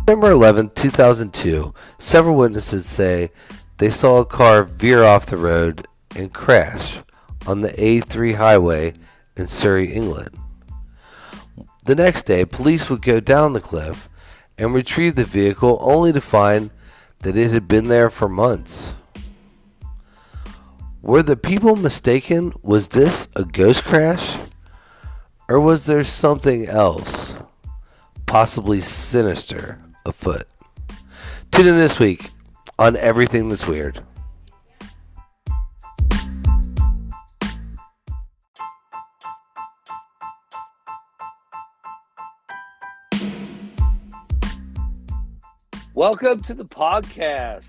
December 11th, 2002, several witnesses say they saw a car veer off the road and crash on the A3 highway in Surrey, England. The next day, police would go down the cliff and retrieve the vehicle only to find that it had been there for months. Were the people mistaken? Was this a ghost crash? Or was there something else, possibly sinister, afoot? Tune in this week on Everything That's Weird. Welcome to the podcast,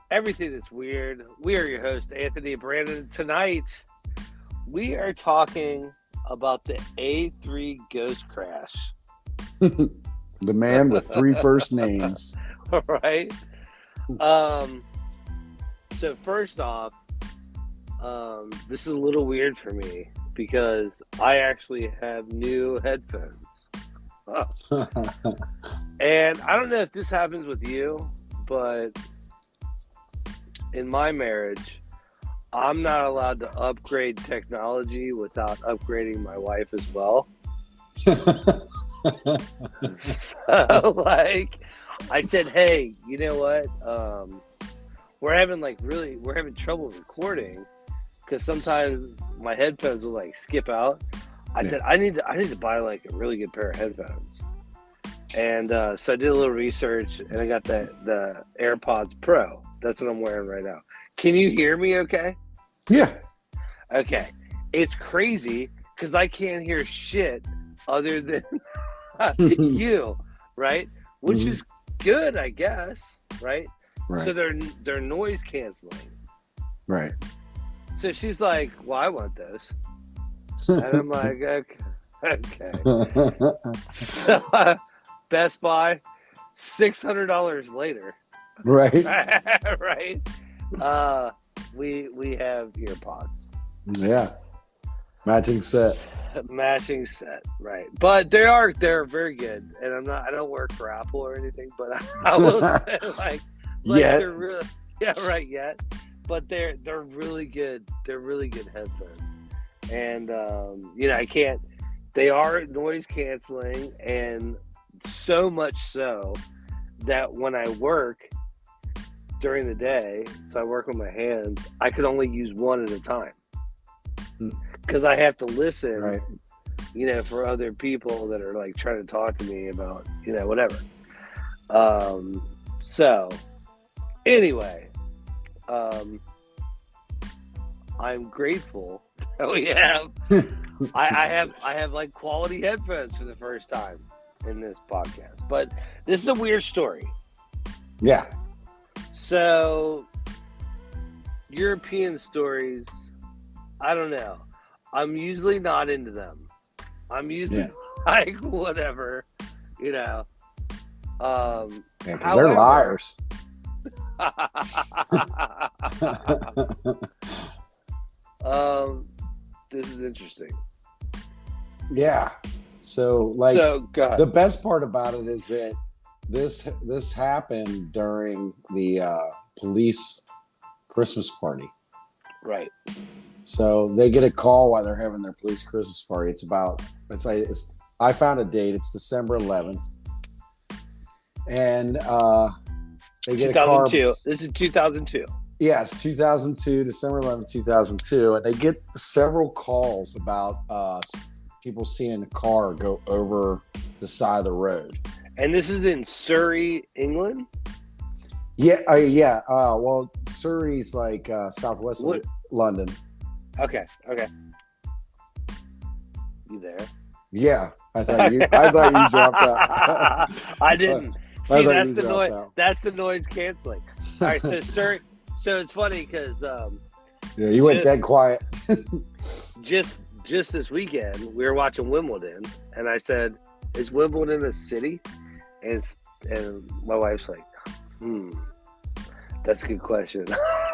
Everything That's Weird. We are your hosts, Anthony and Brandon. Tonight, we are talking about the A3 ghost crash. The man with three first names. All right. So first off, this is a little weird for me because I actually have new headphones. And I don't know if this happens with you, but in my marriage, I'm not allowed to upgrade technology without upgrading my wife as well. So, I said, hey, you know what? We're having trouble recording because sometimes my headphones will skip out. I said, I need to buy a really good pair of headphones. And so I did a little research and I got the AirPods Pro. That's what I'm wearing right now. Can you hear me okay? Yeah. Okay. It's crazy because I can't hear shit other than you, right? Which is good, I guess, right? Right. So they're noise canceling. Right. So she's like, well, I want those. And I'm like, okay. So, Best Buy, $600 later. Right. Right. We have earpods. Yeah. Matching set. Matching set, right? But they're very good, and I don't work for Apple or anything, but I will say they're really yet. But they're really good. They're really good headphones, and I can't. They are noise canceling, and so much so that when I work during the day, so I work with my hands, I can only use one at a time because I have to listen, right, for other people that are trying to talk to me about, whatever. So anyway, I'm grateful that we have, I have quality headphones for the first time in this podcast, but this is a weird story. Yeah. So, European stories, I don't know. I'm usually not into them. I'm usually whatever, Yeah, because they're liars. This is interesting. Yeah. So the best part about it is that this happened during the police Christmas party. Right. So they get a call while they're having their police Christmas party. I found a date. It's December 11th. And they get 2002. a car. This is 2002. Yes, 2002, December 11th, 2002. And they get several calls about people seeing a car go over the side of the road. And this is in Surrey, England? Yeah. Well, Surrey's southwest of London. Okay. You there? Yeah. I thought you dropped out. I didn't. See, that's the noise. That's the noise canceling. All right, so Surrey. So it's funny because you went dead quiet. just this weekend, we were watching Wimbledon, and I said, "Is Wimbledon a city?" And my wife's like, that's a good question.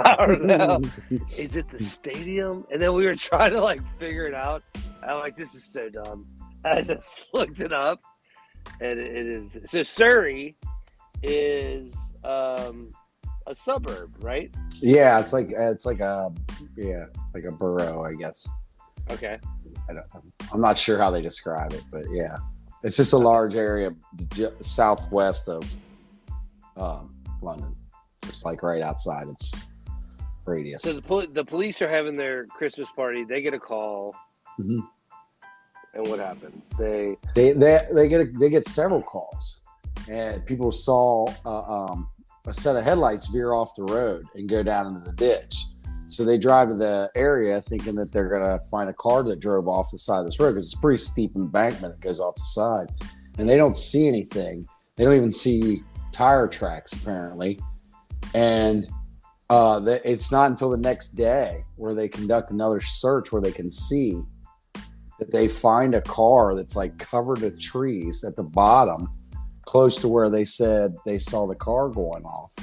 I don't know. Is it the stadium? And then we were trying to figure it out. I'm like, this is so dumb. I just looked it up, and it is. So Surrey is a suburb, right? Yeah, it's like a borough, I guess. Okay. I'm not sure how they describe it, but yeah, it's just a large area southwest of London, just like right outside its radius. So the police are having their Christmas party. They get a call, mm-hmm. And what happens? They get several calls, and people saw a set of headlights veer off the road and go down into the ditch. So they drive to the area thinking that they're going to find a car that drove off the side of this road, because it's a pretty steep embankment that goes off the side. And they don't see anything. They don't even see tire tracks, apparently. And it's not until the next day where they conduct another search where they can see that they find a car that's like covered with trees at the bottom, close to where they said they saw the car going off.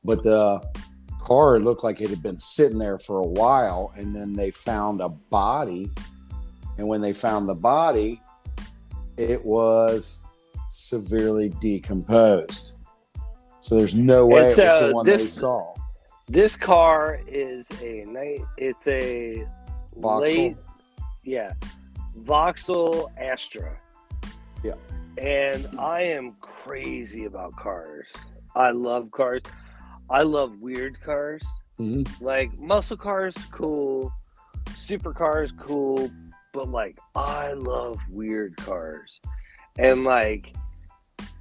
But the car looked like it had been sitting there for a while, and then they found a body. And when they found the body, it was severely decomposed. So there's no way it was the one they saw. This car is it's a Vauxhall? Vauxhall Astra. Yeah. And I am crazy about cars. I love cars. I love weird cars. Mm-hmm. Like muscle cars, cool. Supercars, cool. But like, I love weird cars. And like,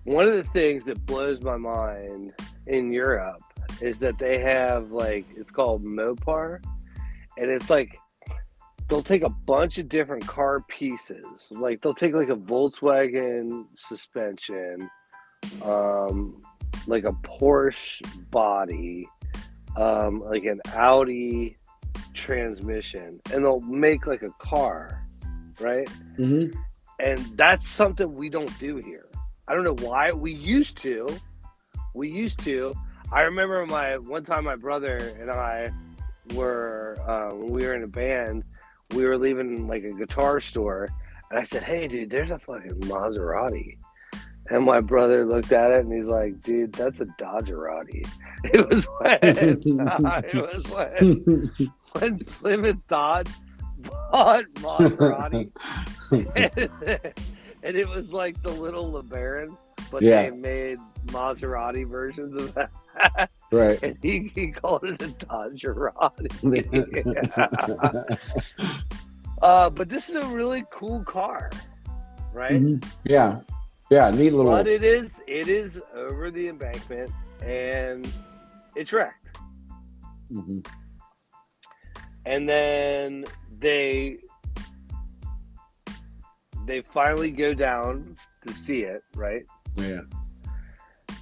one of the things that blows my mind in Europe is that they have like, it's called Mopar. And it's like, they'll take a bunch of different car pieces. Like they'll take like a Volkswagen suspension, like a Porsche body, like an Audi transmission, and they'll make like a car, right? Mm-hmm. And that's something we don't do here. I don't know why. We used to. I remember one time my brother and I were, when we were in a band, we were leaving like a guitar store, and I said, "Hey, dude, there's a fucking Maserati." And my brother looked at it and he's like, "Dude, that's a Dodgerati." It was when Plymouth Dodge bought Maserati, and it was like the little LeBaron, but they made Maserati versions of that. Right. And he called it a Dodgerati. But this is a really cool car, right? Mm-hmm. Yeah. Yeah, neat little. But it is over the embankment, and it's wrecked. Mm-hmm. And then they finally go down to see it, right? Yeah.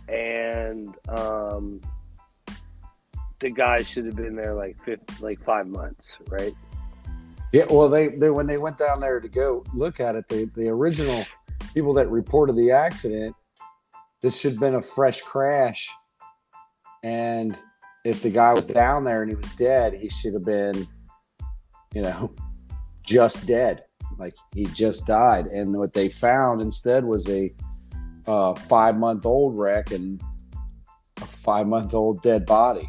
And the guy should have been there like 5 months, right? Yeah. Well, they when they went down there to go look at it, the original people that reported the accident, this should have been a fresh crash, and if the guy was down there and he was dead, he should have been, just dead, like he just died. And what they found instead was a 5-month-old wreck and a 5-month-old dead body,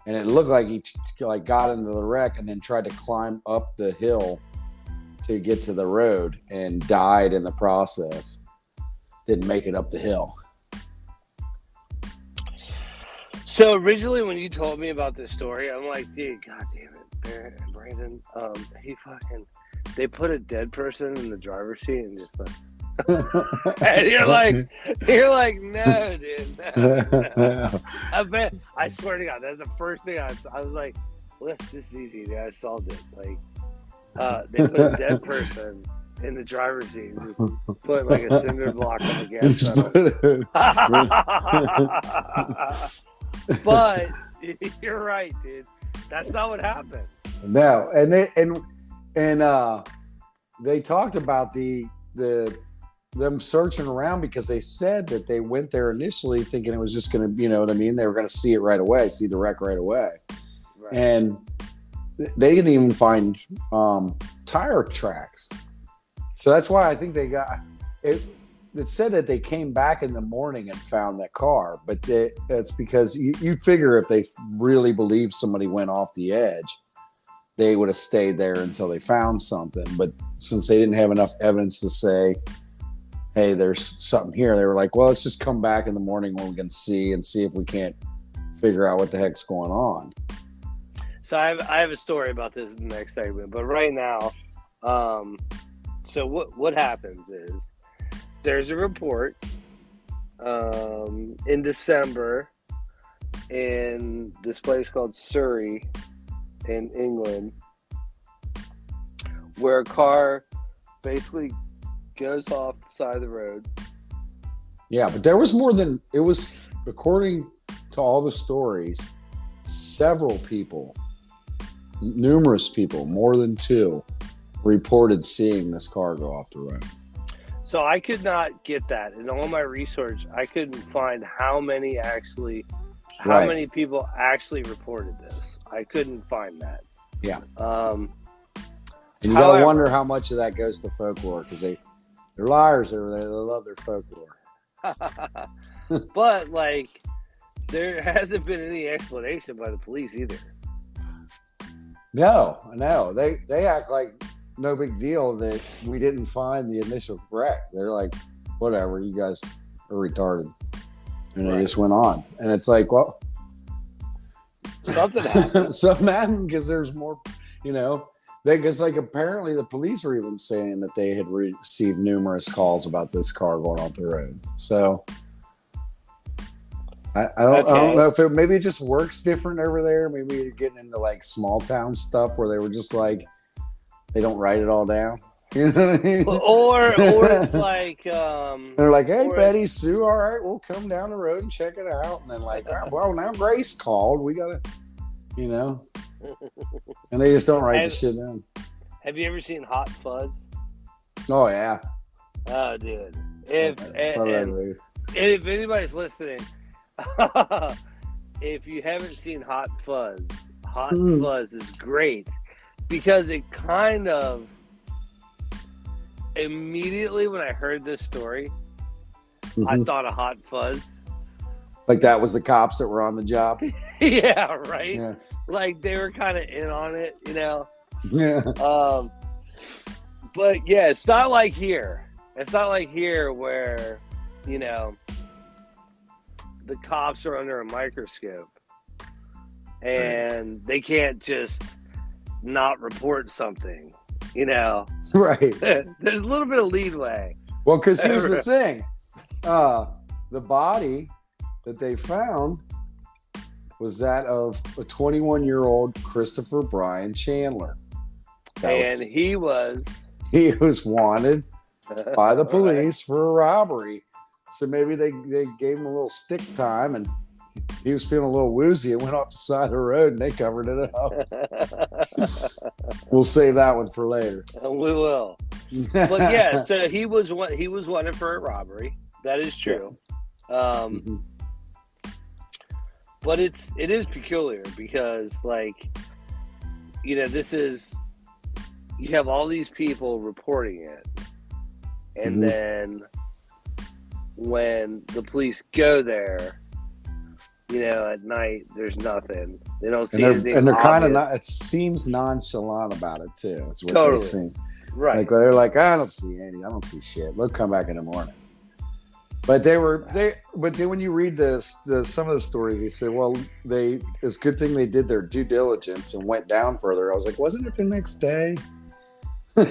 and it looked like he got into the wreck and then tried to climb up the hill to get to the road and died in the process. Didn't make it up the hill. So originally when you told me about this story, I'm like, dude, god damn it, Brandon, they put a dead person in the driver's seat and just and you're like, no, dude, no. I swear to God, that's the first thing I was like, well, this is easy, dude. I solved it. Like, they put a dead person in the driver's seat and just put like a cinder block on the gas pedal. But you're right, dude. That's not what happened. No, and they talked about them searching around, because they said that they went there initially thinking it was just going to, they were going to see it right away, see the wreck right away. Right. And they didn't even find tire tracks. So that's why I think they got it. it said that they came back in the morning and found that car, but that's because you figure if they really believed somebody went off the edge, they would have stayed there until they found something. But since they didn't have enough evidence to say, hey, there's something here, they were like, well, let's just come back in the morning when we can see if we can't figure out what the heck's going on. So I have a story about this in the next segment, but right now, so what happens is there's a report in December in this place called Surrey in England, where a car basically goes off the side of the road. Yeah, but there was more than it was, according to all the stories, several people, numerous people, more than two, reported seeing this car go off the road. So I could not get that in all my research. I couldn't find how many people actually reported this. I couldn't find that. Yeah. And you gotta wonder how much of that goes to folklore, because they're liars over there. They love their folklore. But like, there hasn't been any explanation by the police either. No, they act like no big deal that we didn't find the initial wreck. They're like, whatever, you guys are retarded, and they just went on. And it's like, well, something happened. Something happened because there's more, because like apparently the police were even saying that they had received numerous calls about this car going off the road. So I don't know if maybe it just works different over there. Maybe you're getting into like small town stuff where they were just like, they don't write it all down. You know what I mean? Or it's like they're like, hey, Betty Sue, all right, we'll come down the road and check it out. And then like, oh, well, now Grace called. We gotta, and they just don't write the shit down. Have you ever seen Hot Fuzz? Oh yeah. Oh, dude. If anybody's listening, if you haven't seen Hot Fuzz is great, because it kind of, immediately when I heard this story, I thought of Hot Fuzz. Like that was the cops that were on the job? Yeah, right? Yeah. Like they were kind of in on it, Yeah. But yeah, it's not like here. It's not like here where, the cops are under a microscope and they can't just not report something, Right. There's a little bit of leeway. Well, because here's the thing. The body that they found was that of a 21-year-old Christopher Brian Chandler. He was wanted by the police for a robbery. So maybe they gave him a little stick time, and he was feeling a little woozy and went off the side of the road, and they covered it up. We'll save that one for later. We will. But yeah, so he was wanted for a robbery. That is true. Yeah. But it is peculiar because, like, this is, you have all these people reporting it, and then when the police go there, at night, there's nothing. They don't see anything. And they're kind of not. It seems nonchalant about it too. Is what totally. They seem. Right. Like they're like, I don't see shit. We'll come back in the morning. But But then when you read some of the stories, they say, well, it's a good thing they did their due diligence and went down further. I was like, wasn't it the next day? You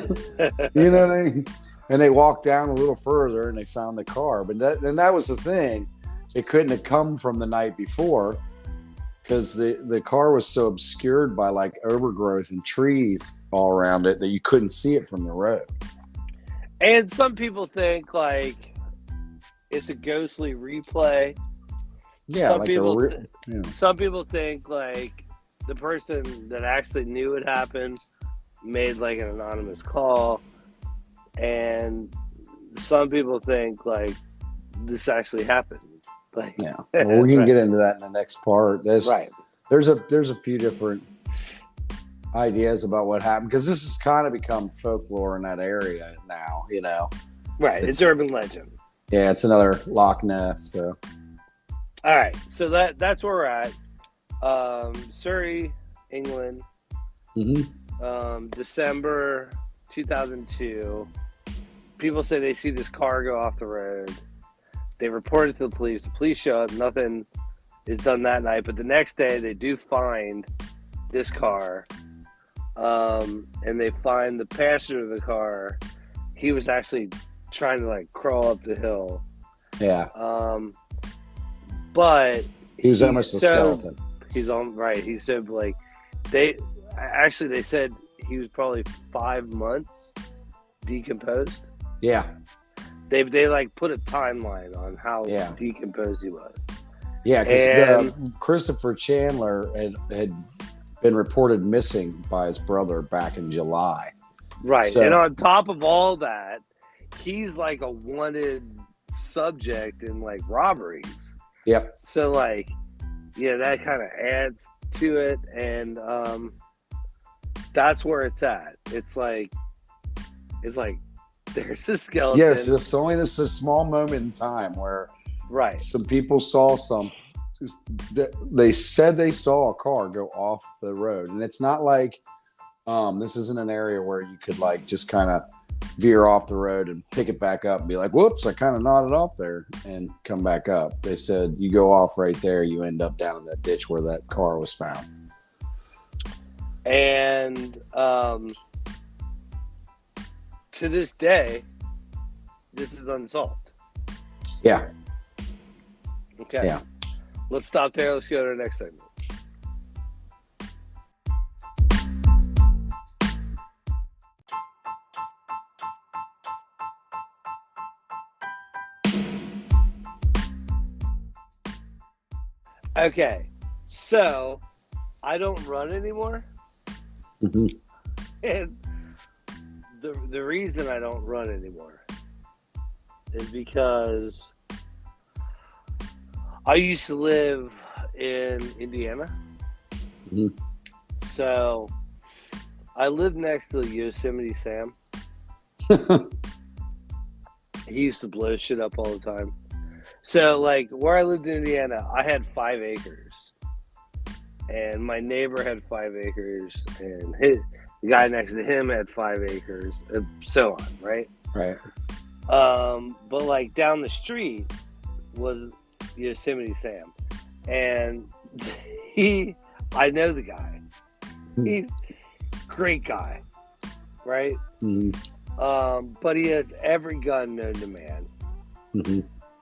know what I mean? And they walked down a little further and they found the car. But that was the thing. It couldn't have come from the night before because the car was so obscured by like overgrowth and trees all around it that you couldn't see it from the road. And some people think like it's a ghostly replay. Yeah, some people think like the person that actually knew it happened made like an anonymous call, and some people think like this actually happened. Like, yeah, well, we can get into that in the next part. There's a few different ideas about what happened because this has kind of become folklore in that area now. Right? It's urban legend. Yeah, it's another Loch Ness. So. All right, so that's where we're at. Surrey, England, December 2002. People say they see this car go off the road. They report it to the police. The police show up. Nothing is done that night. But the next day, they do find this car. And they find the passenger of the car. He was actually trying to, like, crawl up the hill. Yeah. But he was almost a skeleton. He's on, right. He's so, like, they said he was probably 5 months decomposed. Yeah. They like put a timeline on how decomposed he was. Yeah, because Christopher Chandler had been reported missing by his brother back in July. Right. So, and on top of all that, he's like a wanted subject in, like, robberies. Yep. So, like, yeah, that kind of adds to it, and that's where it's at. It's like there's a skeleton. Yeah, so it's only this a small moment in time where some people saw they said they saw a car go off the road, and it's not like this isn't an area where you could, like, just kind of veer off the road and pick it back up and be like, whoops, I kind of nodded off there and come back up. They said you go off right there, you end up down in that ditch where that car was found. And to this day, this is unsolved. Yeah. Okay. Yeah. Let's stop there. Let's go to the next segment. Okay, so I don't run anymore, and the reason I don't run anymore is because I used to live in Indiana. So I lived next to Yosemite Sam. He used to blow shit up all the time. So, like, where I lived in Indiana, I had 5 acres. And my neighbor had 5 acres. And the guy next to him had 5 acres. And so on, right? Right. But, like, down the street was Yosemite Sam. And I know the guy. He's a great guy, right? But he has every gun known to man.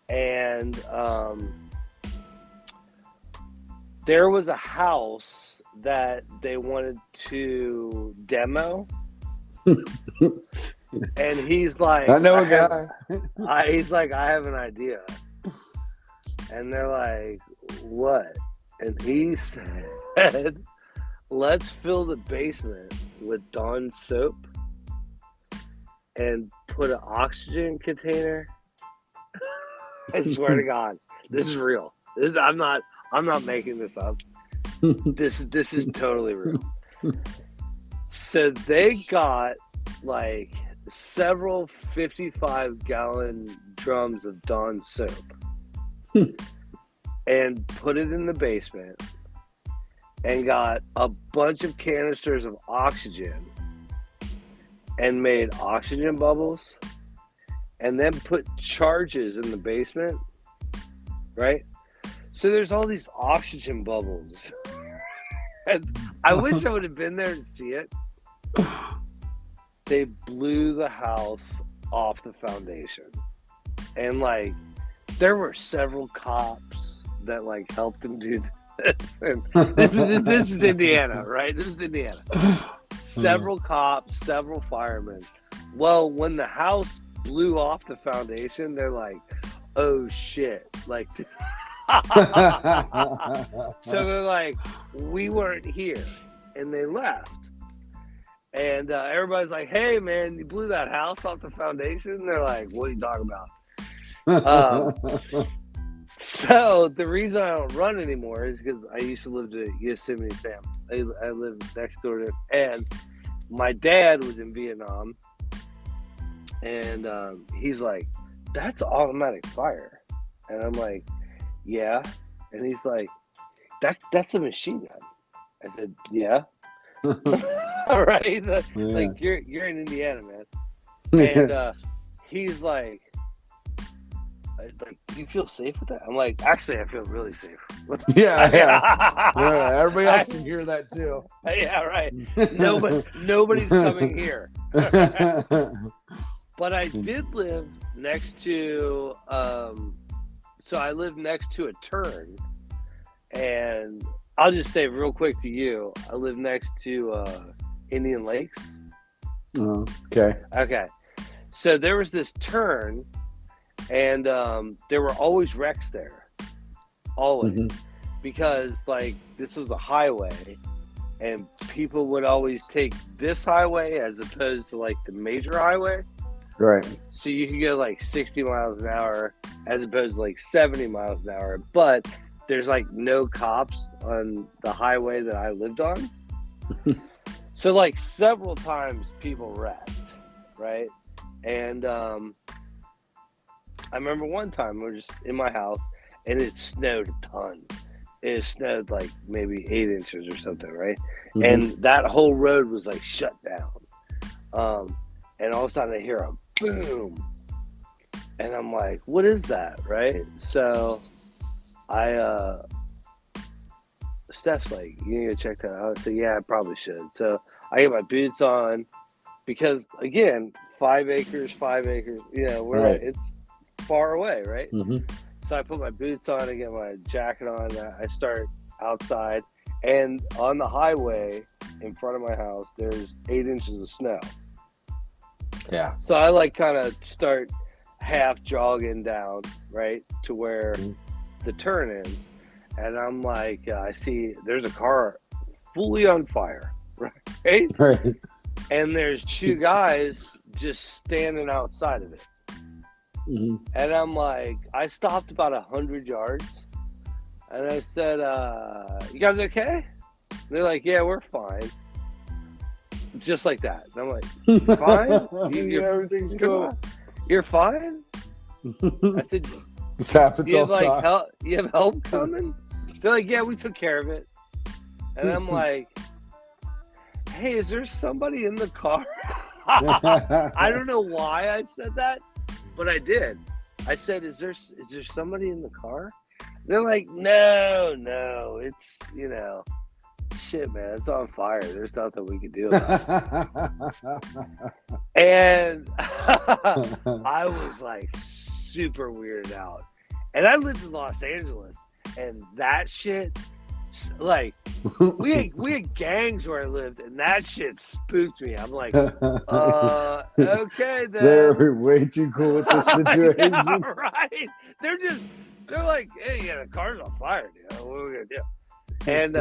And there was a house that they wanted to demo. And he's like, I know a guy. He's like, I have an idea. And they're like, what? And he said, let's fill the basement with Dawn soap and put an oxygen container. I swear to God, this is real. I'm not making this up. This is totally real. So they got, like, several 55-gallon drums of Dawn soap and put it in the basement and got a bunch of canisters of oxygen and made oxygen bubbles and then put charges in the basement, right? So there's all these oxygen bubbles. And I wish I would have been there to see it. They blew the house off the foundation. And, like, there were several cops that, like, helped him do this. This is Indiana, right? This is Indiana. Several cops, several firemen. Well, when the house blew off the foundation, they're like, oh shit. Like, so they're like, we weren't here. And they left. And everybody's like, hey man, you blew that house off the foundation? They're like, what are you talking about? So the reason I don't run anymore is because I used to live to Yosemite Sam. I lived next door to him. And my dad was in Vietnam. And he's like, that's automatic fire. And I'm like, yeah. And he's like, that's a machine gun. I said, yeah. All right. Like you're in Indiana, man. And he's like, do you feel safe with that? I'm like, actually, I feel really safe. Yeah. Everybody else can hear that too. Yeah, right. Nobody's coming here. But I did live next to, so I lived next to a turn, and I'll just say real quick to you, I live next to Indian Lakes. Okay. So there was this turn, and there were always wrecks there. Always. Because, like, this was a highway, and people would always take this highway as opposed to, like, the major highway. Right. So you could go, like, 60 miles an hour as opposed to, like, 70 miles an hour. But there's, like, no cops on the highway that I lived on. So, like, several times people wrecked, right? And I remember one time we were just in my house, and it snowed a ton. It snowed like maybe 8 inches or something, right? And that whole road was like shut down. And all of a sudden I hear a boom. And I'm like, what is that, right? So Steph's like, you need to check that out. I said, yeah, I probably should. So I get my boots on because, again, 5 acres, it's far away, right? So I put my boots on and get my jacket on. I start outside, and on the highway in front of my house, there's 8 inches of snow. Yeah. So I like kind of start half jogging down, right, to where the turn is. And I'm like, I see there's a car fully on fire, right? Right. And there's two guys just standing outside of it. And I'm like, I stopped about 100 yards, and I said, you guys okay? And they're like, yeah, we're fine. Just like that. And I'm like, fine? Everything's cool. You're fine? I said, this happens all the time. You have help coming? They're like, yeah, we took care of it. And I'm like, hey, is there somebody in the car? I don't know why I said that, but I did. I said, is there somebody in the car? They're like, no, it's, shit, man, it's on fire. There's nothing we can do about it. And I was like super weirded out. And I lived in Los Angeles, and that shit, like, we had gangs where I lived, and that shit spooked me. I'm like, okay then. They're way too cool with this situation. Yeah, right. They're like, hey, yeah, the car's on fire, dude. What are we gonna do? And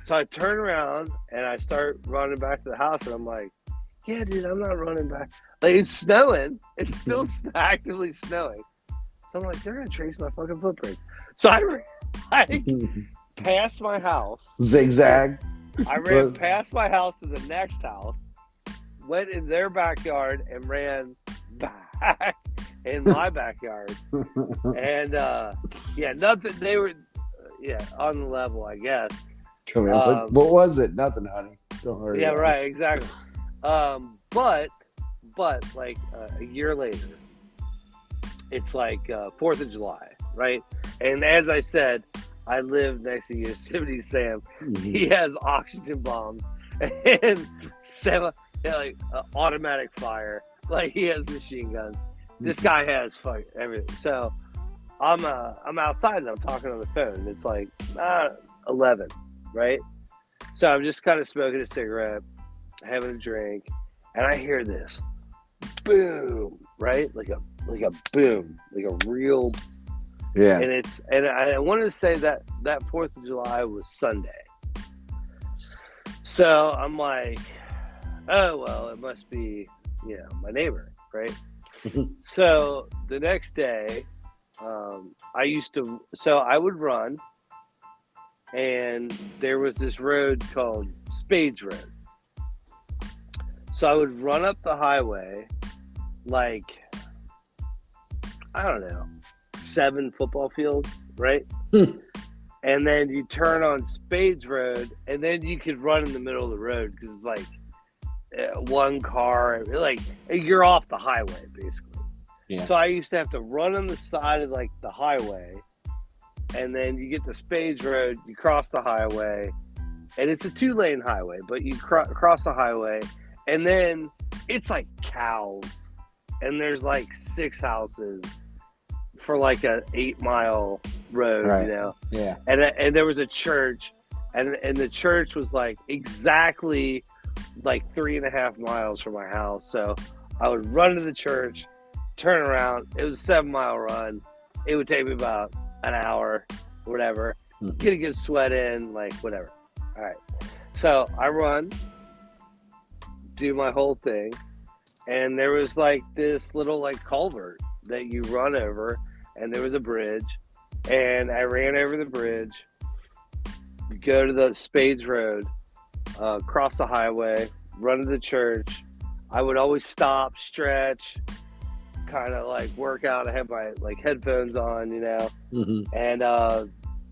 so I turn around and I start running back to the house, and I'm like, yeah, dude, I'm not running back. Like, it's snowing. It's still actively snowing. So I'm like, they're gonna trace my fucking footprints. So I past my house. Zigzag. I ran past my house to the next house, went in their backyard, and ran back in my backyard. And nothing. They were on the level, I guess. Come on, what was it? Nothing, honey. Don't worry. Yeah, right, exactly. But like a year later, it's like 4th of July, right? And as I said, I live next to Yosemite Sam. He has oxygen bombs and automatic fire. Like, he has machine guns. This guy has everything. So I'm outside and I'm talking on the phone. It's like 11, right? So I'm just kind of smoking a cigarette, having a drink, and I hear this boom, right? Like a boom, like a real. Yeah. And I wanted to say that 4th of July was Sunday. So I'm like, oh, well, it must be, my neighbor, right? So the next day, I would run, and there was this road called Spades Road. So I would run up the highway, like, I don't know, 7 football fields, right? And then you turn on Spades Road, and then you could run in the middle of the road because it's like one car, like you're off the highway basically. Yeah. So I used to have to run on the side of like the highway, and then you get to Spades Road, you cross the highway, and it's a 2-lane highway, but you cross the highway, and then it's like cows, and there's like 6 houses for like a 8-mile road, right. You know? Yeah. And there was a church, and the church was like exactly like 3.5 miles from my house. So I would run to the church, turn around. It was a 7-mile run. It would take me about an hour, whatever. Get a good sweat in, like whatever. All right. So I run, do my whole thing, and there was like this little like culvert that you run over, and there was a bridge, and I ran over the bridge, go to the Spades Road, cross the highway, run to the church. I would always stop, stretch, kind of like work out. I had my like headphones on, you know, and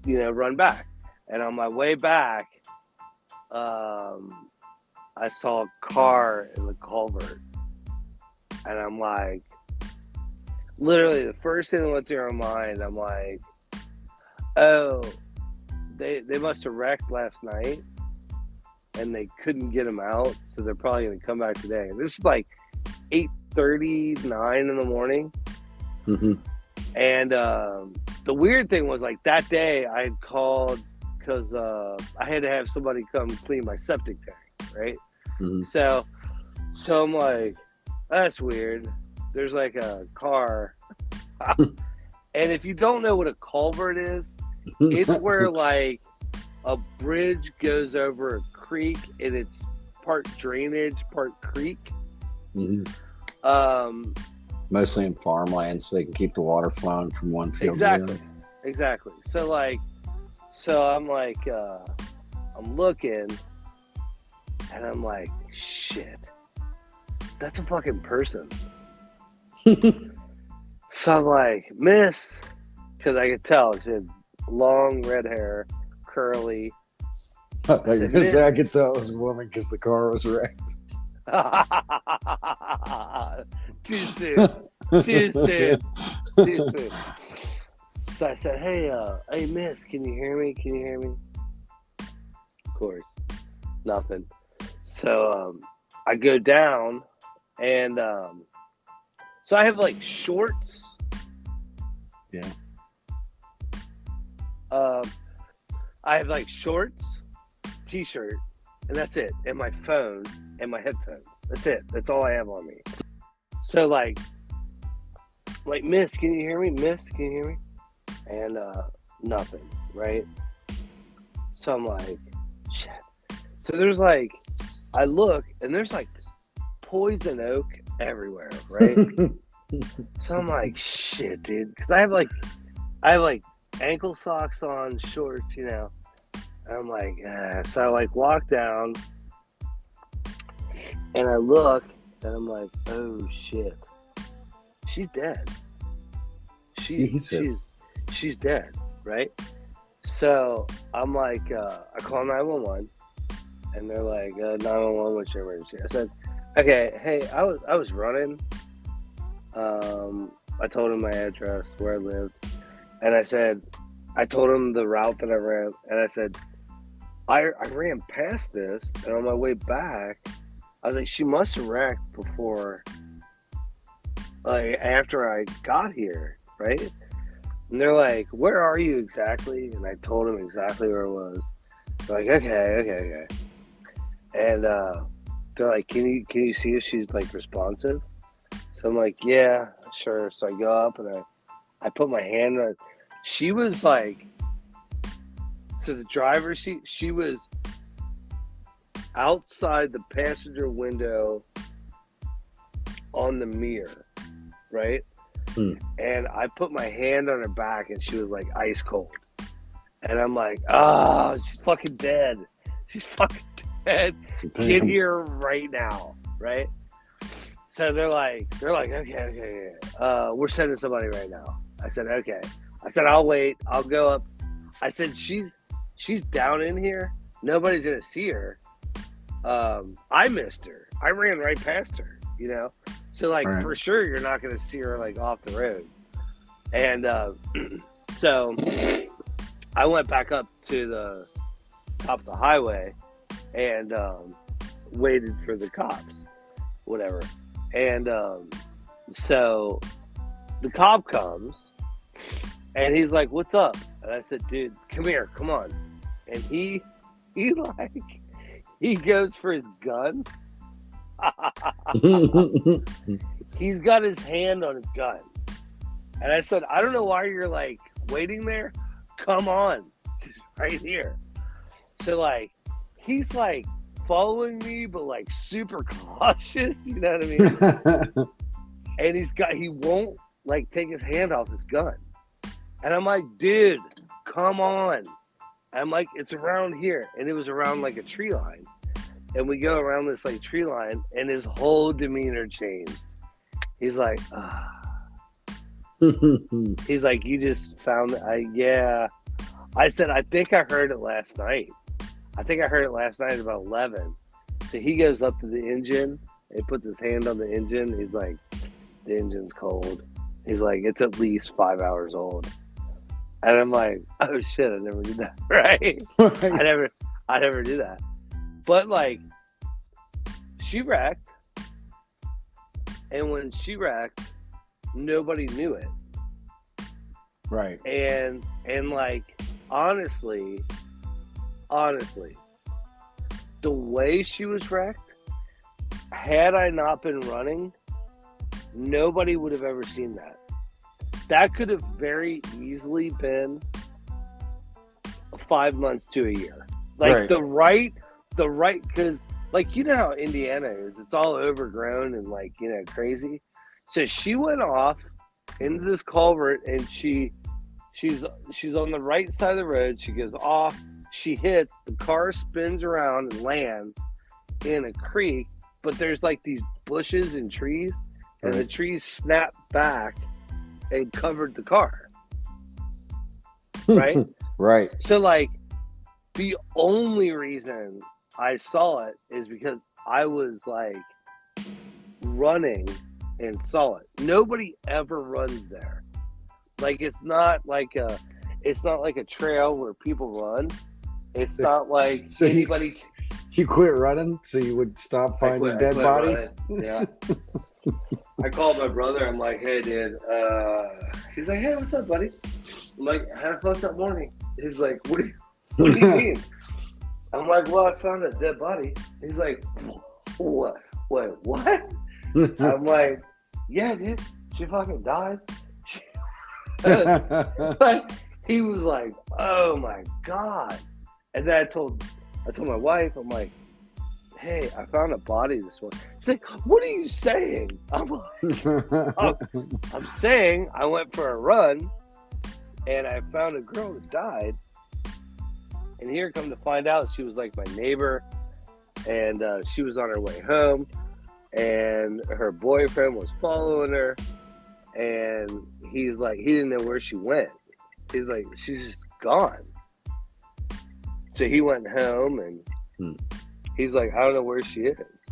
you know, run back. And on my way back, I saw a car in the culvert, and I'm like, literally the first thing that went through my mind, I'm like, oh, they must have wrecked last night and they couldn't get them out, so they're probably going to come back today. And this is like 8:39 in the morning. And the weird thing was, like, that day I had called because I had to have somebody come clean my septic tank, right? So I'm like, that's weird. There's like a car. And if you don't know what a culvert is, it's where like a bridge goes over a creek, and it's part drainage, part creek. Mostly in farmland, so they can keep the water flowing from one field to the other. Exactly. So I'm like, I'm looking, and I'm like, shit, that's a fucking person. So I'm like, miss, because I could tell she had long red hair, curly. I could tell it was a woman because the car was wrecked. Too soon. So I said, hey, miss, can you hear me? Of course, nothing. So I go down, and so I have like shorts. Yeah. I have like shorts, t-shirt, and that's it. And my phone and my headphones. That's it. That's all I have on me. So like, miss, can you hear me? Miss, can you hear me? And nothing, right? So I'm like, shit. So there's like, I look, and there's like poison oak everywhere, right? So I'm like, shit, dude, because I have like ankle socks on, shorts, you know. And I'm like, so I like walk down, and I look, and I'm like, oh shit, she's dead. She's dead, right? So I'm like, I call 911, and they're like, 911, what's your emergency? I said, okay, hey, I was running. I told him my address, where I lived, and I told him the route that I ran, and I said, I ran past this, and on my way back, I was like, she must have wrecked before, like, after I got here, right? And they're like, where are you exactly? And I told them exactly where it was. They're like, okay. And they're like, can you see if she's like responsive? So I'm like, yeah, sure. So I go up, and I put my hand on. She was like, so the driver's seat, she was outside the passenger window on the mirror, right? And I put my hand on her back, and she was like ice cold. And I'm like, oh, she's fucking dead. She's fucking dead. Get here right now, right? So they're like, okay. We're sending somebody right now. I said, okay. I said, I'll wait. I'll go up. I said, she's down in here. Nobody's gonna see her. I missed her. I ran right past her, you know? So, like, right. For sure, you're not going to see her, like, off the road. And so I went back up to the top of the highway and waited for the cops, whatever. And so the cop comes, and he's like, what's up? And I said, dude, come here, come on. And he goes for his gun. He's got his hand on his gun. And I said, I don't know why you're like waiting there. Come on. Right here. So like he's like following me, but like super cautious, you know what I mean? And he won't like take his hand off his gun. And I'm like, dude, come on. I'm like, it's around here. And it was around like a tree line. And we go around this like tree line, and his whole demeanor changed. He's like, he's like, you just found it? Yeah. I said, I think I heard it last night. I think I heard it last night at about 11. So he goes up to the engine and puts his hand on the engine. He's like, the engine's cold. He's like, it's at least 5 hours old. And I'm like, oh shit, I never did that. Right? I never do that. But like, she wrecked, and when she wrecked, nobody knew it. Right. And like, honestly, the way she was wrecked, had I not been running, nobody would have ever seen that. That could have very easily been 5 months to a year. Like right. the right, because like, you know how Indiana is, it's all overgrown and like, you know, crazy. So she went off into this culvert, and she's on the right side of the road. She goes off, she hits, the car spins around and lands in a creek, but there's like these bushes and trees, and the trees snapped back and covered the car. Right? Right. So like, the only reason I saw it is because I was like running and saw it. Nobody ever runs there. Like, it's not like a trail where people run. It's not like so anybody. You quit running so you would stop finding dead bodies? Running. Yeah. I called my brother. I'm like, hey, dude. He's like, hey, what's up, buddy? I'm like, I had a fucked up morning. He's like, what do you mean? I'm like, well, I found a dead body. He's like, what? Wait, what? I'm like, yeah, dude, she fucking died. Like, he was like, oh my God. And then I told my wife, I'm like, hey, I found a body this morning. She's like, what are you saying? I'm like, I'm saying I went for a run and I found a girl that died. And here, come to find out, she was like my neighbor, and she was on her way home, and her boyfriend was following her, and he's like, he didn't know where she went. He's like, she's just gone. So he went home, and he's like, I don't know where she is.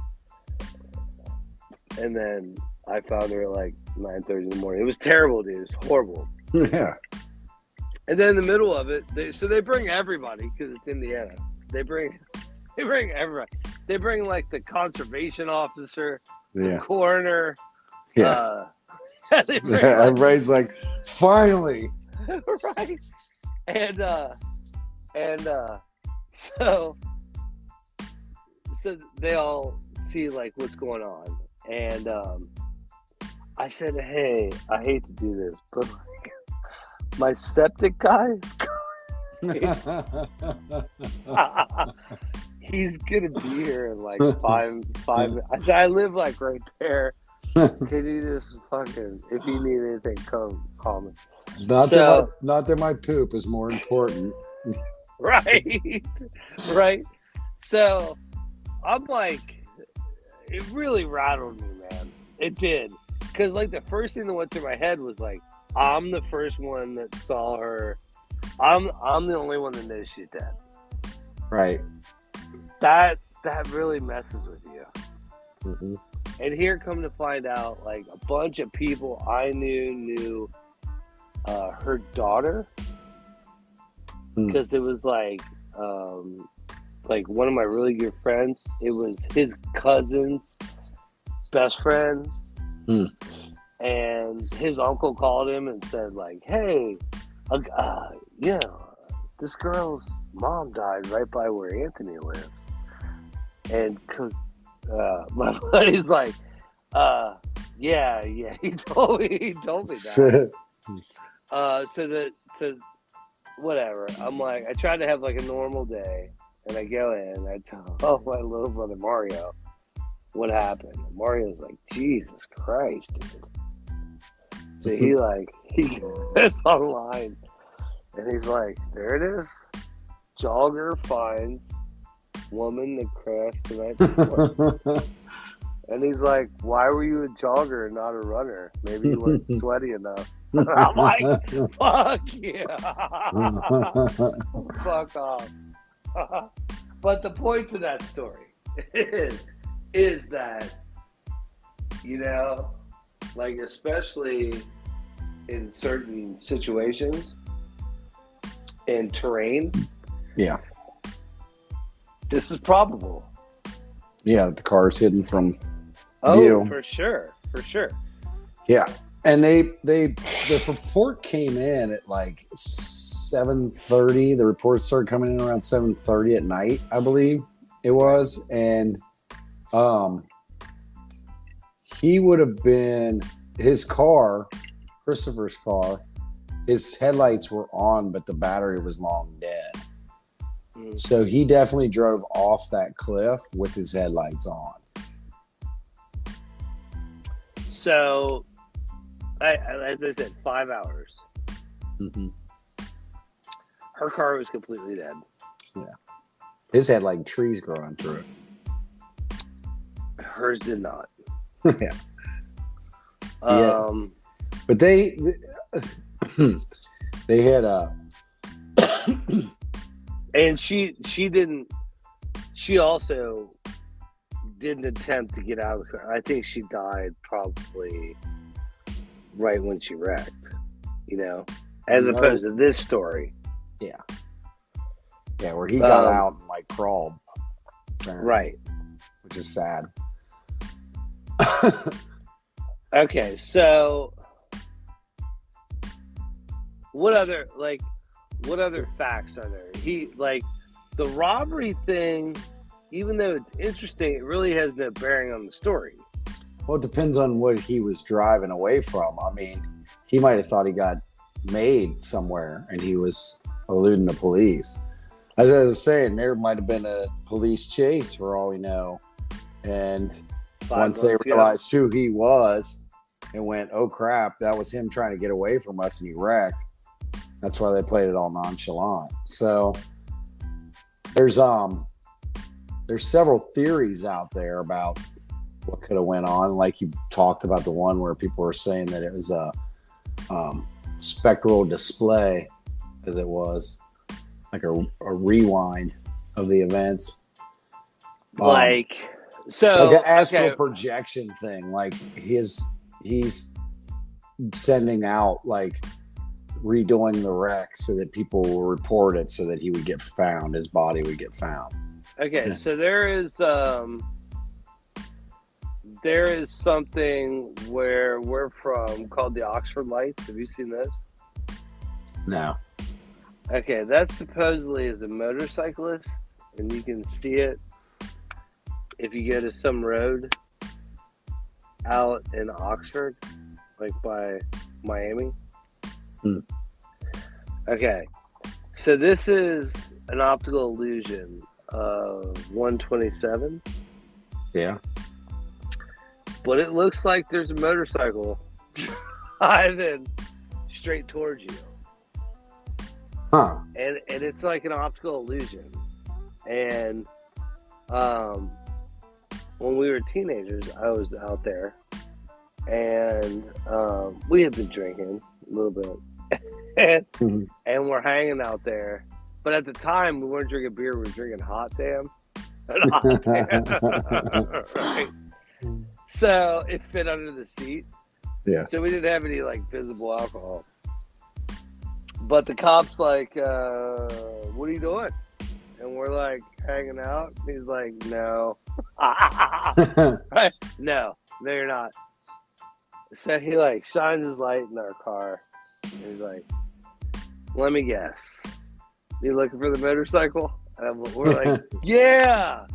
And then I found her at like 9:30 in the morning. It was terrible, dude. It was horrible. Yeah. And then in the middle of it, they bring everybody, because it's Indiana. They bring everybody. They bring like the conservation officer, the coroner. Yeah. Everybody's like, finally. Right. And so they all see like what's going on. And I said, hey, I hate to do this, but my septic guy is he's gonna be here in like five minutes. I live like right there. Can you just fucking, if you need anything, come call me. Not that my poop is more important. Right. So I'm like, it really rattled me, man. It did. Because, like, the first thing that went through my head was, like, I'm the first one that saw her. I'm the only one that knows she's dead. Right. That really messes with you. Mm-hmm. And here come to find out, like, a bunch of people I knew her daughter. Because it was, like one of my really good friends. It was his cousin's best friend. And his uncle called him and said, like, hey, this girl's mom died right by where Anthony lives. And my buddy's like, yeah, he told me that. So whatever. I'm like, I tried to have like a normal day, and I go in and I tell my little brother Mario what happened. And Mario's like, Jesus Christ, dude. So he goes online and he's like, there it is. Jogger finds woman that crashed the night before. And he's like, why were you a jogger and not a runner? Maybe you weren't sweaty enough. I'm like, fuck yeah. Fuck off. But the point to that story is that, you know, like, especially in certain situations and terrain. Yeah. This is probable. Yeah, the car's hidden from view. For sure. Yeah. And the report came in at like 7:30. The report started coming in around 7:30 at night, I believe it was. And he would have been, his car, Christopher's car, his headlights were on, but the battery was long dead. So he definitely drove off that cliff with his headlights on. So, as I said, 5 hours. Mm-hmm. Her car was completely dead. Yeah. His had like trees growing through it. Hers did not. Yeah. But they had a and she also didn't attempt to get out of the car. I think she died probably right when she wrecked, you know, as opposed to this story. Yeah, where he got out and like crawled, apparently, right, which is sad. Okay, so what other facts are there? The robbery thing, even though it's interesting, it really has no bearing on the story. Well, it depends on what he was driving away from. I mean, he might have thought he got made somewhere and he was eluding the police. As I was saying, there might have been a police chase for all we know. And once they realized who he was and went, oh crap, that was him trying to get away from us and he wrecked. That's why they played it all nonchalant. So there's several theories out there about what could have went on. Like you talked about the one where people were saying that it was a spectral display, as it was like a rewind of the events. Like an astral projection thing. Like he's sending out like redoing the wreck so that people will report it so that he would get found, his body would get found. Okay, so there is something where we're from called the Oxford Lights. Have you seen those? No. Okay, that supposedly is a motorcyclist, and you can see it if you go to some road out in Oxford, like by Miami. Okay, so this is an optical illusion of 127. Yeah. But it looks like there's a motorcycle driving straight towards you. Huh. And it's like an optical illusion. And when we were teenagers, I was out there and we had been drinking a little bit, and we're hanging out there. But at the time, we weren't drinking beer; we were drinking hot damn. Right. So it fit under the seat. Yeah. So we didn't have any like visible alcohol. But the cop's like, "What are you doing?" And we're like hanging out. He's like, "No." Right? No, you're not. So he like shines his light in our car. And he's like, "Let me guess. You looking for the motorcycle?" And we're like, "Yeah,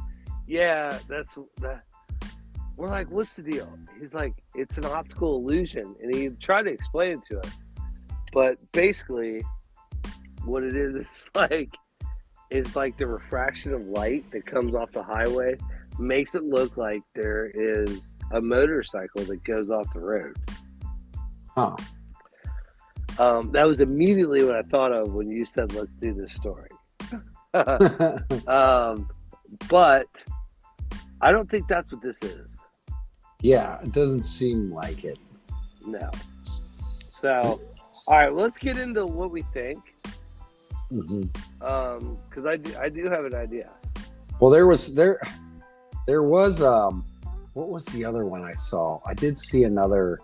that's that." We're like, "What's the deal?" He's like, "It's an optical illusion," and he tried to explain it to us. But basically, what it is like the refraction of light that comes off the highway makes it look like there is a motorcycle that goes off the road. Huh. That was immediately what I thought of when you said, "Let's do this story." But I don't think that's what this is. Yeah, it doesn't seem like it. No. So, all right, let's get into what we think. Because I do have an idea. Well, there was what was the other one I saw? I did see another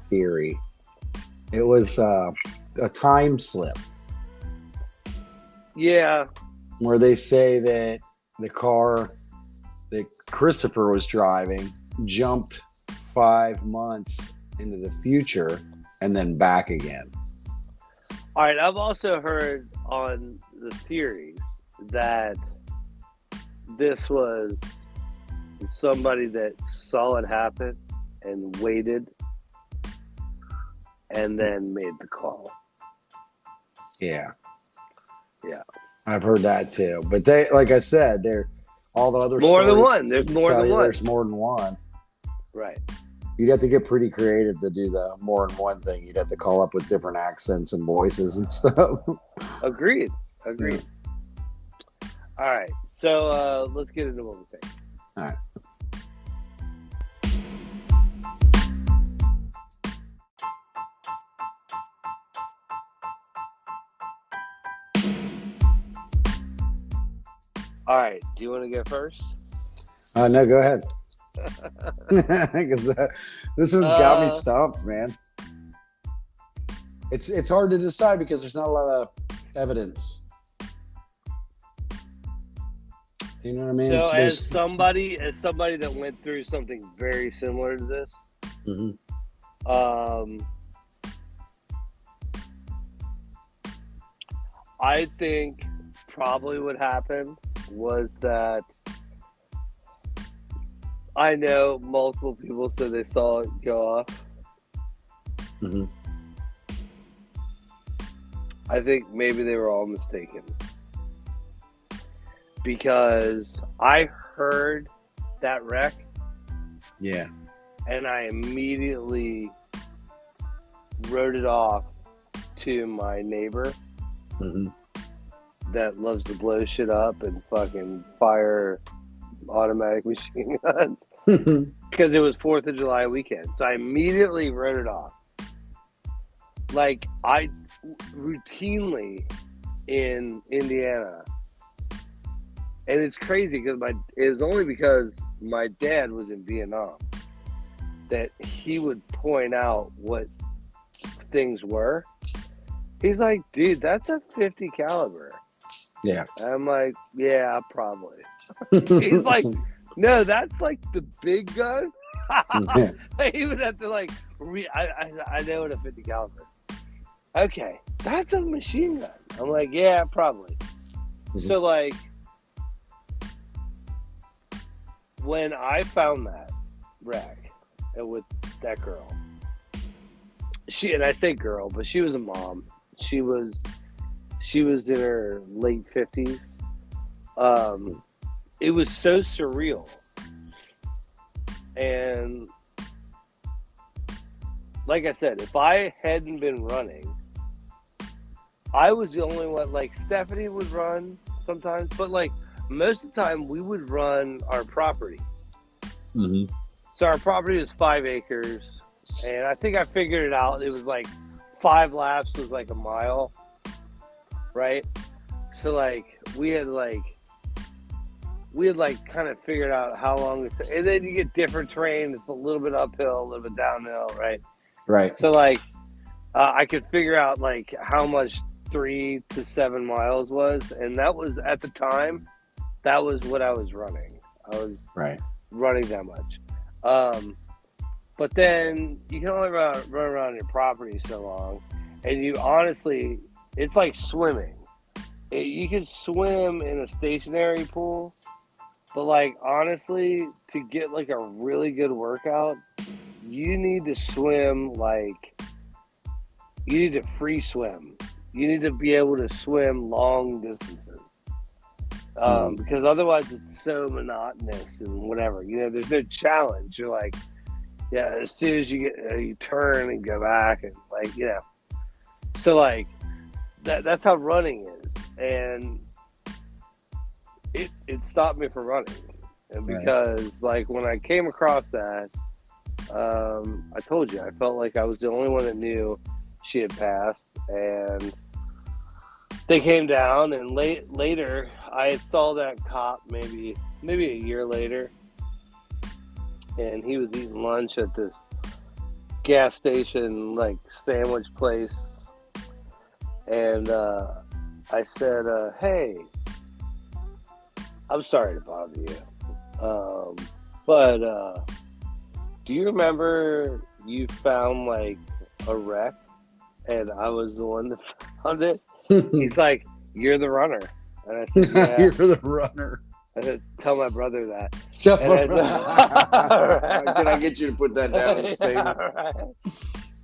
theory. It was a time slip. Yeah. Where they say that the car that Christopher was driving jumped 5 months into the future and then back again. All right, I've also heard on the theories that this was somebody that saw it happen and waited and then made the call. Yeah. Yeah. I've heard that too. But they, like I said, they're all the other more than stories one. There's more than one. There's more than one. Right. You'd have to get pretty creative to do the more than one thing. You'd have to call up with different accents and voices and stuff. Agreed. Yeah. All right. So let's get into what we think. All right. All right. Do you want to go first? No, go ahead. Because this one's got me stumped, man. It's hard to decide because there's not a lot of evidence. You know what I mean? So, as somebody that went through something very similar to this, I think probably what happened was that I know multiple people said they saw it go off. I think maybe they were all mistaken. Because I heard that wreck. Yeah. And I immediately wrote it off to my neighbor that loves to blow shit up and fucking fire automatic machine guns. Because it was 4th of July weekend. So I immediately wrote it off. Like, I routinely in Indiana, and it's crazy because it was only because my dad was in Vietnam that he would point out what things were. He's like, "Dude, that's a 50 caliber." Yeah. I'm like, "Yeah, probably." He's like, "No, that's like the big gun." I even have to like, I know what a 50 caliber. Okay, that's a machine gun. I'm like, "Yeah, probably." So like, when I found that wreck with that girl, and I say girl, but she was a mom. She was in her late 50s. It was so surreal. And like I said, if I hadn't been running, I was the only one. Like, Stephanie would run sometimes, but like most of the time we would run our property. So our property is 5 acres. and I think I figured it out. It was like 5 laps was like a mile, right? So like we had kind of figured out how long it's, and then you get different terrain. It's a little bit uphill, a little bit downhill, right? Right. So like I could figure out like how much 3 to 7 miles was, and that was at the time. That was what I was running. I was running that much. But then you can only run around your property so long, and you honestly, it's like swimming. You can swim in a stationary pool, but like honestly, to get like a really good workout, you need to swim you need to free swim. You need to be able to swim long distances. Because otherwise it's so monotonous and whatever. There's no challenge. You're like, yeah, as soon as you get, you turn and go back and like, So like, that's how running is. And it stopped me from running. And because like when I came across that, I told you, I felt like I was the only one that knew she had passed, and they came down, and later I saw that cop maybe a year later, and he was eating lunch at this gas station like sandwich place, and I said, hey, I'm sorry to bother you, but do you remember you found like a wreck and I was the one that found it? He's like, you're the runner. And I said, yeah. You're the runner. I said, tell my brother that. Can I get you to put that down in the statement?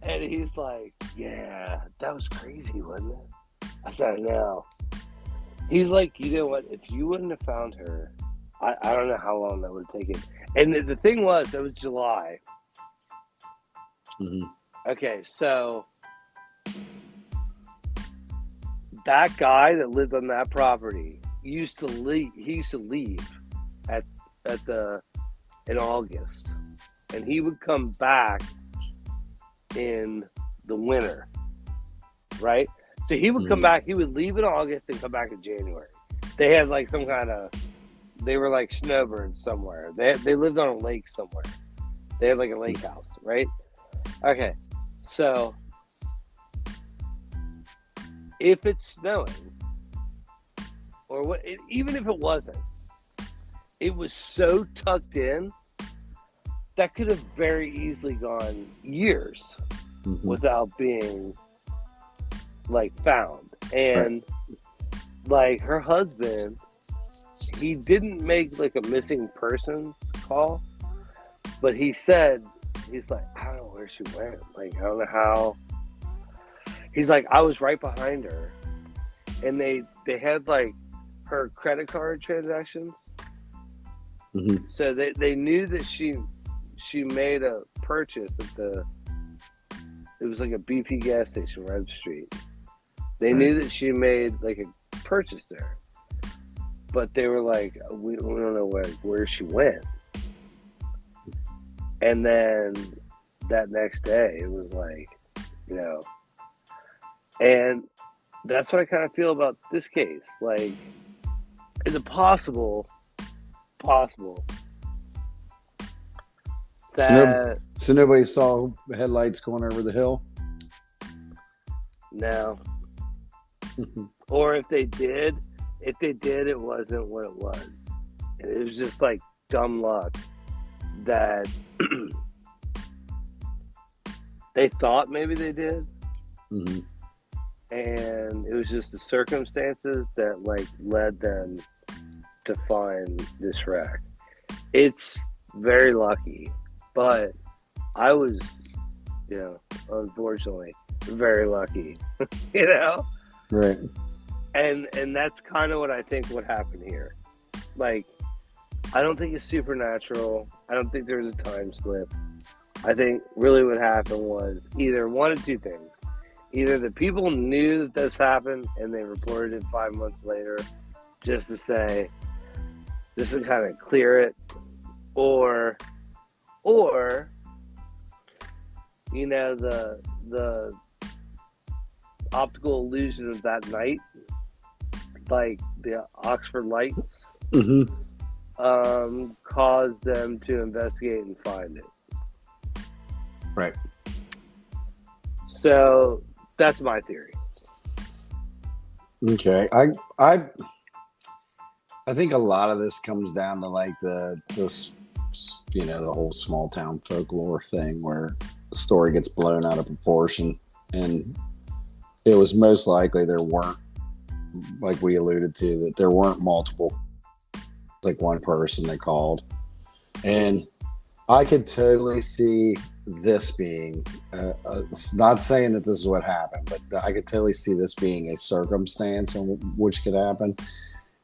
And he's like, yeah, that was crazy, wasn't it? I said, no. He's like, you know what? If you wouldn't have found her, I don't know how long that would have taken. And the thing was, it was July. Mm-hmm. Okay, so that guy that lived on that property used to leave. He used to leave in August, and he would come back in the winter, right? So he would come back. He would leave in August and come back in January. They had like some kind of. They were like snowbirds somewhere. They lived on a lake somewhere. They had like a lake house, right? Okay, so if it's snowing, or what, even if it wasn't, it was so tucked in that could have very easily gone years without being like found. And like her husband, he didn't make like a missing person call, but he said, he's like, I don't know where she went. Like, I don't know how. He's like, I was right behind her, and they had like her credit card transactions. So they knew that she made a purchase at it was like a BP gas station right up the street. They knew that she made like a purchase there, but they were like, we don't know where she went. And then that next day, it was like, and that's what I kind of feel about this case. Like, is it possible that... So nobody saw headlights going over the hill? No. Or if they did, it wasn't what it was. And it was just like dumb luck that they thought maybe they did. And it was just the circumstances that like led them to find this wreck. It's very lucky, but I was, unfortunately, very lucky, Right. And that's kind of what I think would happen here. Like, I don't think it's supernatural. I don't think there's a time slip. I think really what happened was either one of two things. Either the people knew that this happened and they reported it 5 months later just to say, just to kind of clear it, or you know, the optical illusion of that night, like the Oxford lights, caused them to investigate and find it. Right. So that's my theory. Okay. I think a lot of this comes down to like this, you know, the whole small town folklore thing where the story gets blown out of proportion, and it was most likely there weren't, like we alluded to, that there weren't multiple. It's like one person they called, and I could totally see this being not saying that this is what happened, but I could totally see this being a circumstance in which could happen.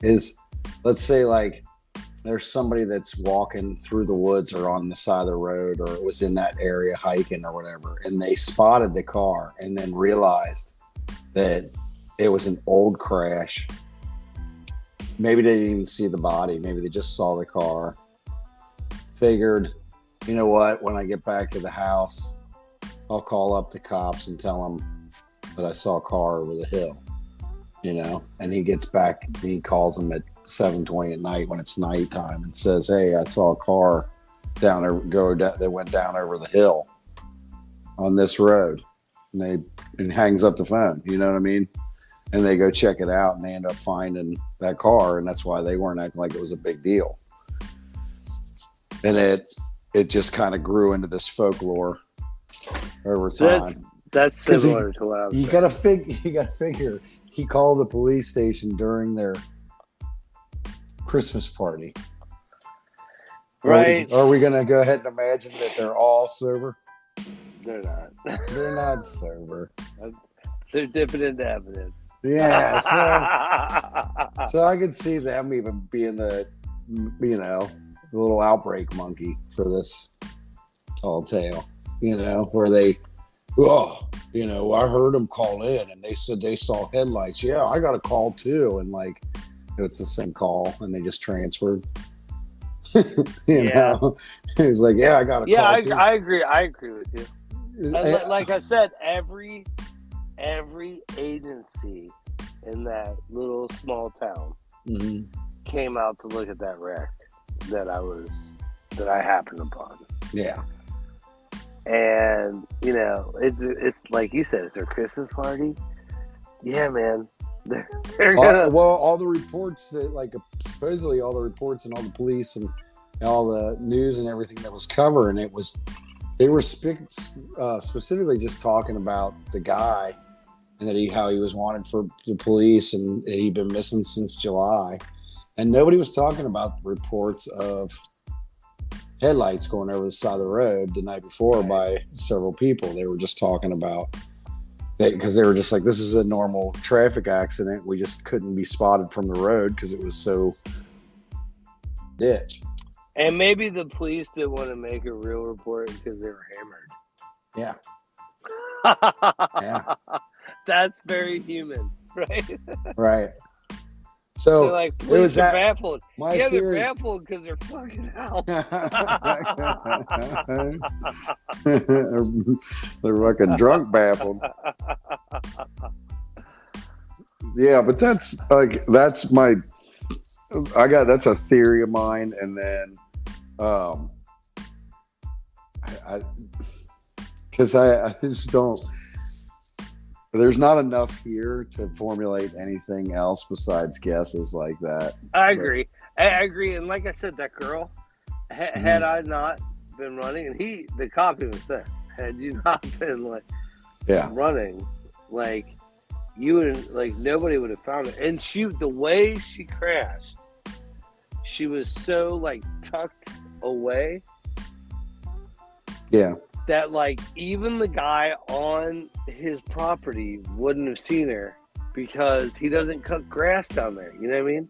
Is, let's say, like, there's somebody that's walking through the woods or on the side of the road or was in that area hiking or whatever, and they spotted the car and then realized that it was an old crash. Maybe they didn't even see the body. Maybe they just saw the car. Figured, you know what, when I get back to the house, I'll call up the cops and tell them that I saw a car over the hill, you know? And he gets back, and he calls them at 7:20 at night when it's nighttime and says, hey, I saw a car down there that went down over the hill on this road. And hangs up the phone, you know what I mean? And they go check it out, and they end up finding that car, and that's why they weren't acting like it was a big deal. And it just kind of grew into this folklore over time. That's similar to what I was saying. You gotta figure he called the police station during their Christmas party. Right. Are we gonna go ahead and imagine that they're all sober? They're not. They're not sober. They're dipping into evidence. Yeah, so I could see them even being the, you know, the little outbreak monkey for this tall tale, you know, where they, you know, I heard them call in and they said they saw headlights. Yeah, I got a call too. And like, it's the same call and they just transferred. you know, it was like, yeah, I got a call too. I agree. I agree with you. Like I said, every agency in that little small town came out to look at that wreck that I happened upon. Yeah. And you know, it's like you said, it's their Christmas party. Yeah, man. They're gonna... all the reports that, like, supposedly all the reports and all the police and all the news and everything that was covering it was, they were specifically just talking about the guy and that how he was wanted for the police and he'd been missing since July. And nobody was talking about the reports of headlights going over the side of the road the night before by several people. They were just talking about that because they were just like, this is a normal traffic accident. We just couldn't be spotted from the road because it was so ditch. And maybe the police didn't want to make a real report because they were hammered. Yeah. Yeah. That's very human, right? Right. So they're like, police are baffled. Yeah, they're baffled because they're fucking out. They're fucking drunk baffled. Yeah, but that's that's a theory of mine, and then I just don't. There's not enough here to formulate anything else besides guesses like that. I agree. And like I said, that girl, had I not been running, and the cop even said, had you not been running, like, you wouldn't, like, nobody would have found it. And the way she crashed, she was so, like, tucked away. Yeah. That, like, even the guy on his property wouldn't have seen her because he doesn't cut grass down there. You know what I mean?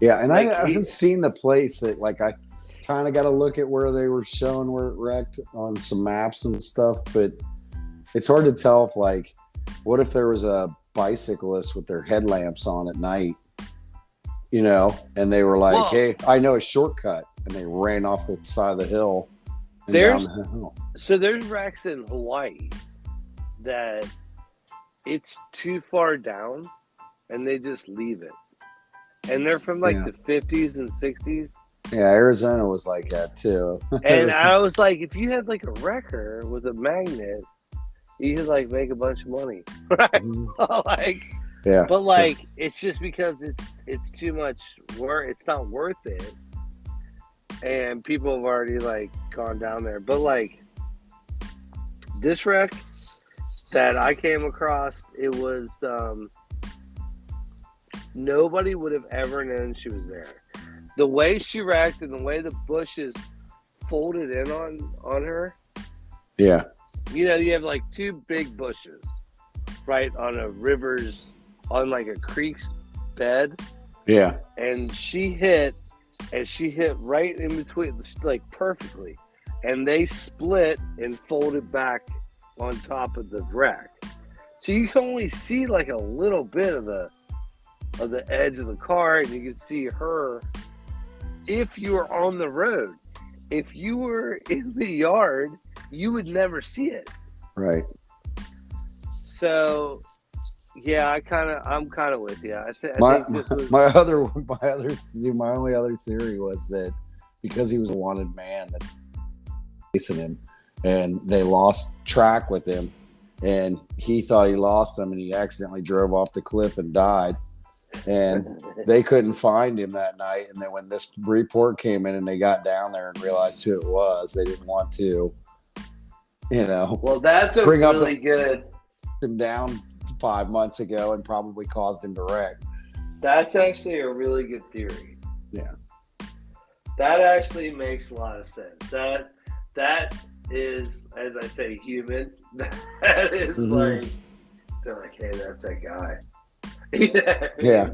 Yeah, and like, I haven't seen the place that, like, I kind of got to look at where they were showing where it wrecked on some maps and stuff, but it's hard to tell if, like, what if there was a bicyclist with their headlamps on at night, you know, and they were like, hey, I know a shortcut, and they ran off the side of the hill. So there's wrecks in Hawaii that it's too far down and they just leave it. And they're from like the 50s and 60s. Yeah, Arizona was like that too. And I was like, if you had like a wrecker with a magnet, you could like make a bunch of money, right? Like, yeah. But like, it's just because it's too much work. It's not worth it, and people have already like gone down there. But like this wreck that I came across, it was nobody would have ever known she was there. The way she wrecked and the way the bushes folded in on her. Yeah. You know, you have like two big bushes, right, on a river's, on like a creek's bed. Yeah. And she hit right in between, like perfectly. And they split and folded back on top of the wreck. So you can only see like a little bit of the edge of the car, and you can see her if you were on the road. If you were in the yard, you would never see it. Right. So, yeah, I'm kind of with you. I think this was my only other theory was that because he was a wanted man, that chasing him, and they lost track with him, and he thought he lost him, and he accidentally drove off the cliff and died. And they couldn't find him that night. And then when this report came in and they got down there and realized who it was, they didn't want to, Well, that's a really good. Him down 5 months ago and probably caused him to wreck. That's actually a really good theory. Yeah. That actually makes a lot of sense. That is, as I say, human. That is like, they're like, hey, that's that guy. Yeah.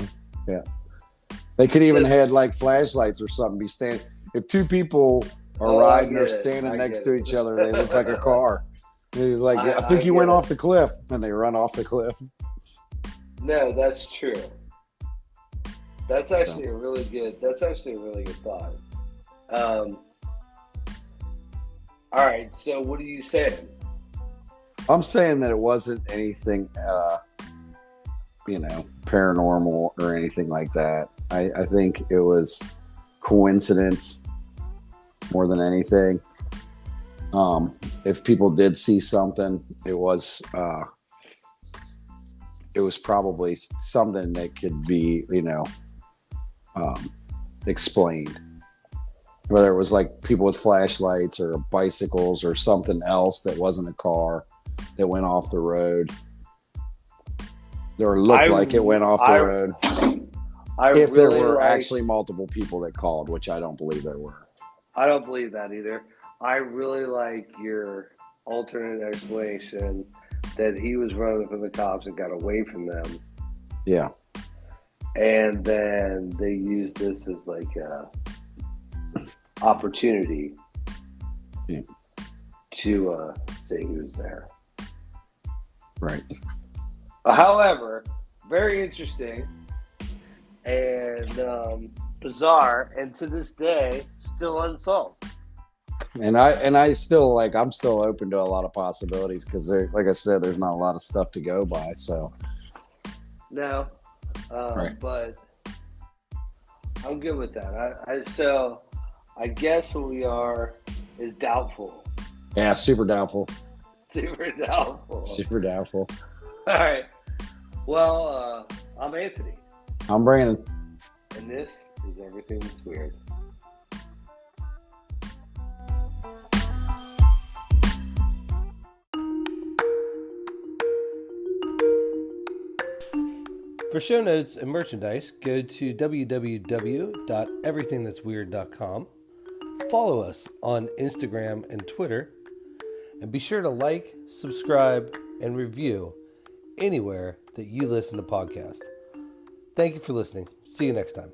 They could even had like flashlights or something. Be standing. If two people are riding or standing next to each other, they look like a car. They're like, I think you went off the cliff, and they run off the cliff. No, that's true. That's actually a really good. That's actually a really good thought. All right. So, what are you saying? I'm saying that it wasn't anything. Paranormal or anything like that. I think it was coincidence more than anything. If people did see something, it was probably something that could be, explained. Whether it was like people with flashlights or bicycles or something else that wasn't a car that went off the road. Or looked like it went off the road. If there were actually multiple people that called, which I don't believe there were. I don't believe that either. I really like your alternate explanation that he was running from the cops and got away from them. Yeah. And then they used this as like a opportunity to say he was there. Right. However, very interesting and bizarre, and to this day, still unsolved. And I still I'm still open to a lot of possibilities because, like I said, there's not a lot of stuff to go by. So no, right. But I'm good with that. So I guess what we are is doubtful. Yeah, super doubtful. Super doubtful. Super doubtful. All right. Well, I'm Anthony. I'm Brandon. And this is Everything That's Weird. For show notes and merchandise, go to www.everythingthat'sweird.com. Follow us on Instagram and Twitter. And be sure to like, subscribe, and review anywhere that you listen to podcasts. Thank you for listening. See you next time.